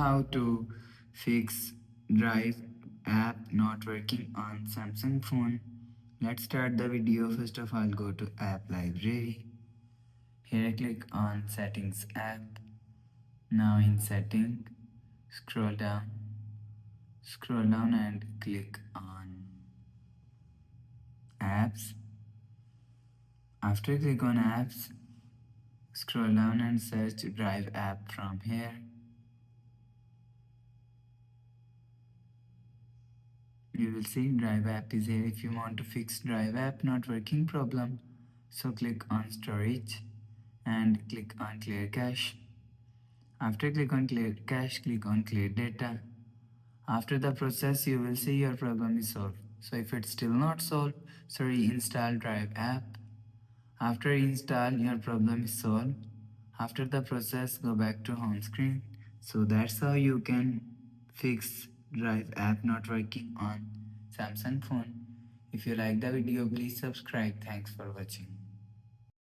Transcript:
How to fix Drive app not working on Samsung phone. Let's start the video. First of all, go to app library. Here click on settings app. Now in setting, scroll down and click on apps. After click on apps, scroll down and search Drive app from here. You will see Drive app is here. If you want to fix Drive app not working problem, so click on storage and click on clear cache. After click on clear cache, click on clear data. After the process, you will see your problem is solved. So if it's still not solved, so reinstall Drive app. After install, your problem is solved. After the process, go back to home screen. So that's how you can fix Drive app not working on Samsung phone. If you like the video, please subscribe. Thanks for watching.